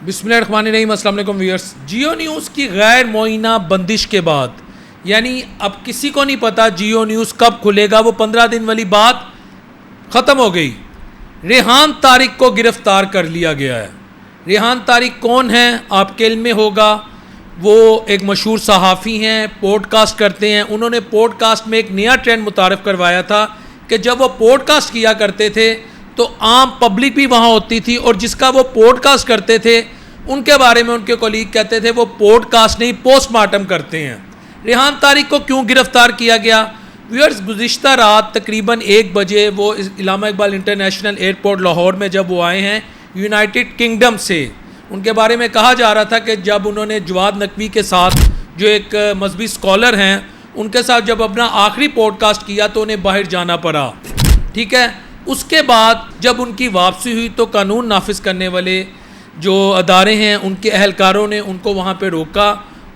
बिस्मिल्लाहिर्रहमानिर्रहीम। अस्सलाम वालेकुम व्यूअर्स। जियो न्यूज़ की गैर मुअय्यना बंदिश के बाद, यानी अब किसी को नहीं पता जियो न्यूज़ कब खुलेगा, वो 15 दिन वाली बात ख़त्म हो गई। रेहान तारिक को गिरफ़्तार कर लिया गया है। रेहान तारिक कौन है आपके इल्म में होगा। वो एक मशहूर सहाफ़ी हैं, पॉडकास्ट करते हैं। उन्होंने पॉडकास्ट में एक नया ट्रेंड मुतारफ़ करवाया था कि जब वो पॉडकास्ट किया करते थे तो आम पब्लिक भी वहाँ होती थी, और जिसका वो पॉडकास्ट करते थे उनके बारे में उनके कोलीग कहते थे वो पॉडकास्ट नहीं पोस्टमार्टम करते हैं। रेहान तारिक को क्यों गिरफ़्तार किया गया? व्यूअर्स, गुज़िश्ता रात तकरीबन 1 बजे वो इलामा इकबाल इंटरनेशनल एयरपोर्ट लाहौर में जब वो आए हैं यूनाइटेड किंगडम से, उनके बारे में कहा जा रहा था कि जब उन्होंने जवाद नकवी के साथ, जो एक मजहबी स्कॉलर हैं, उनके साथ जब अपना आखिरी पॉडकास्ट किया तो उन्हें बाहर जाना पड़ा। ठीक है, उसके बाद जब उनकी वापसी हुई तो कानून नाफिज करने वाले जो अदारे हैं उनके अहलकारों ने उनको वहाँ पे रोका,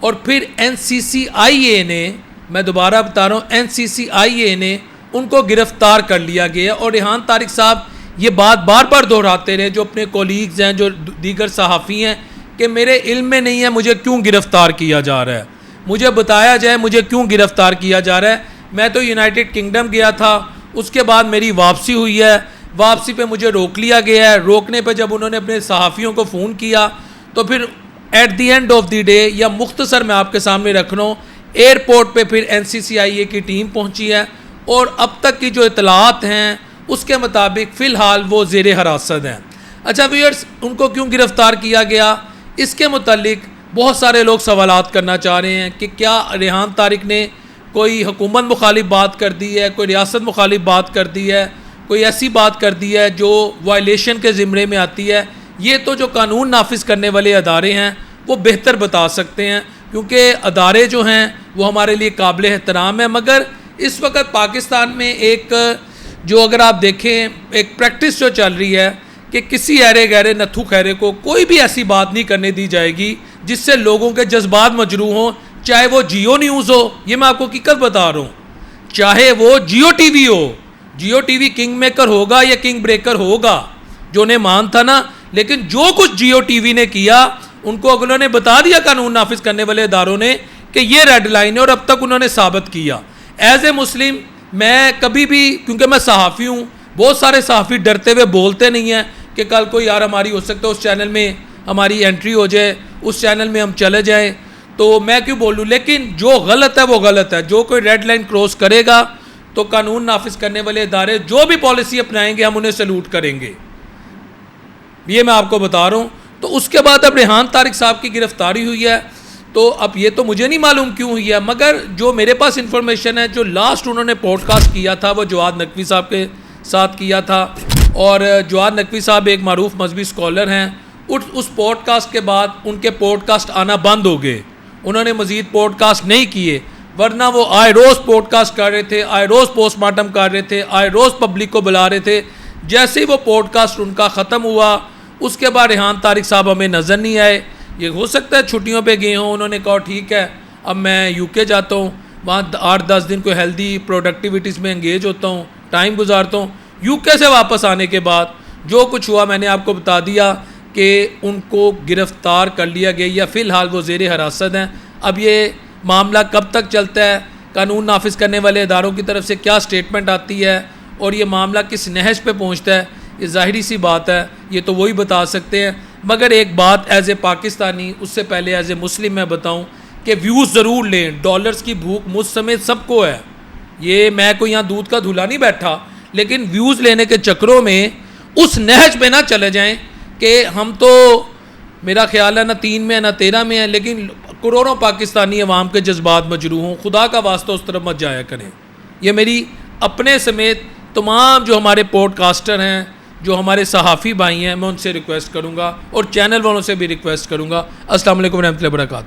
और फिर NCCIA ने, मैं दोबारा बता रहा हूँ, NCCIA ने उनको गिरफ़्तार कर लिया गया। और रेहान तारिक साहब ये बात बार बार दोहराते रहे, जो अपने कोलीग्स हैं, जो दीगर सहाफ़ी हैं, कि मेरे इल्म में नहीं है मुझे क्यों गिरफ़्तार किया जा रहा है, मुझे बताया जाए मुझे क्यों गिरफ़्तार किया जा रहा है। मैं तो यूनाइटेड किंगडम गया था, उसके बाद मेरी वापसी हुई है, वापसी पे मुझे रोक लिया गया है। रोकने पे जब उन्होंने अपने सहाफ़ियों को फ़ोन किया तो फिर at the end of the day, या मुख्तसर मैं आपके सामने रख रहा हूँ, एयरपोर्ट पे फिर NCCIA की टीम पहुँची है, और अब तक की जो इतलात हैं उसके मुताबिक फ़िलहाल वो ज़ेरे हिरासत हैं। अच्छा व्यूअर्स, उनको क्यों गिरफ़्तार किया गया, इसके मुतालिक बहुत सारे लोग सवालात करना चाह रहे हैं कि क्या रेहान तारिक ने कोई हुकूमत मुखालिफ बात कर दी है, कोई रियासत मुखालिफ बात कर दी है, कोई ऐसी बात कर दी है जो वायलेशन के ज़िम्मे में आती है। ये तो जो कानून नाफिज करने वाले अदारे हैं वो बेहतर बता सकते हैं, क्योंकि अदारे जो हैं वो हमारे लिए काबिल एहतराम है। मगर इस वक्त पाकिस्तान में एक, जो अगर आप देखें, एक प्रैक्टिस जो चल रही है कि किसी ऐरे गहरे नथु खैरे को कोई भी ऐसी बात नहीं करने दी जाएगी जिससे लोगों के जज्बात मजरूह हों, चाहे वो जियो न्यूज़ हो, ये मैं आपको हकीकत बता रहा हूँ, चाहे वो जियो टीवी हो। जियो टीवी किंग मेकर होगा या किंग ब्रेकर होगा, जो उन्हें मान था ना, लेकिन जो कुछ जियो टीवी ने किया उनको अगलों ने बता दिया कानून नाफिज करने वाले इदारों ने कि ये रेड लाइन है, और अब तक उन्होंने साबित किया। एज ए मुस्लिम मैं कभी भी, क्योंकि मैं सहाफ़ी हूँ, बहुत सारे सहाफ़ी डरते हुए बोलते नहीं हैं कि कल को यार हमारी हो सकता है उस चैनल में हमारी एंट्री हो जाए, उस चैनल में हम चले जाएँ, तो मैं क्यों बोलूँ। लेकिन जो गलत है वो गलत है। जो कोई रेड लाइन क्रॉस करेगा तो कानून नाफिज करने वाले इदारे जो भी पॉलिसी अपनाएंगे हम उन्हें सैल्यूट करेंगे, ये मैं आपको बता रहा हूँ। तो उसके बाद अब रेहान तारिक साहब की गिरफ़्तारी हुई है, तो अब ये तो मुझे नहीं मालूम क्यों हुई है, मगर जो मेरे पास इंफॉर्मेशन है, जो लास्ट उन्होंने पॉडकास्ट किया था वो जवाद नकवी साहब के साथ किया था, और जवाद नकवी साहब एक मारूफ मजहबी स्कॉलर हैं। उस पॉडकास्ट के बाद उनके पॉडकास्ट आना बंद हो गए, उन्होंने मज़ीद पॉडकास्ट नहीं किए, वरना वो आए रोज़ पॉडकास्ट कर रहे थे, आए रोज़ पोस्टमार्टम कर रहे थे, आए रोज़ पब्लिक को बुला रहे थे। जैसे ही वो पॉडकास्ट उनका ख़त्म हुआ उसके बाद रेहान तारिक साहब हमें नज़र नहीं आए। ये हो सकता है छुट्टियों पे गए हों, उन्होंने कहा ठीक है अब मैं UK जाता हूँ, वहाँ 8-10 दिन को हेल्दी प्रोडक्टिविटीज़ में एंगेज होता हूँ, टाइम गुजारता हूँ। UK से वापस आने के बाद जो कुछ हुआ मैंने आपको बता दिया कि उनको गिरफ़्तार कर लिया गया, या फ़िलहाल वो ज़ेरे हिरासत हैं। अब ये मामला कब तक चलता है, कानून नाफिज करने वाले इदारों की तरफ से क्या स्टेटमेंट आती है, और ये मामला किस नहज पे पहुंचता है, ये ज़ाहिरी सी बात है, ये तो वही बता सकते हैं। मगर एक बात एज ए पाकिस्तानी, उससे पहले एज ए मुस्लिम मैं बताऊं कि व्यूज़ ज़रूर लें। डॉलर्स की भूख मुझ समेत सबको है, ये मैं कोई यहाँ दूध का धुला नहीं बैठा, लेकिन व्यूज़ लेने के चक्करों में उस नहज पे ना चले जाएँ कि हम तो, मेरा ख्याल है ना 3 में है ना 13 में है, लेकिन करोड़ों पाकिस्तानी अवाम के जज्बात मजरूह हों। खुदा का वास्ता उस तरफ मत जाया करें। ये मेरी अपने समेत तमाम जो हमारे पॉडकास्टर हैं, जो हमारे सहाफ़ी भाई हैं, मैं उनसे रिक्वेस्ट करूँगा, और चैनल वालों से भी रिक्वेस्ट करूँगा। अस्सलाम वालेकुम रहमतुल्लाहि व बरकातहू।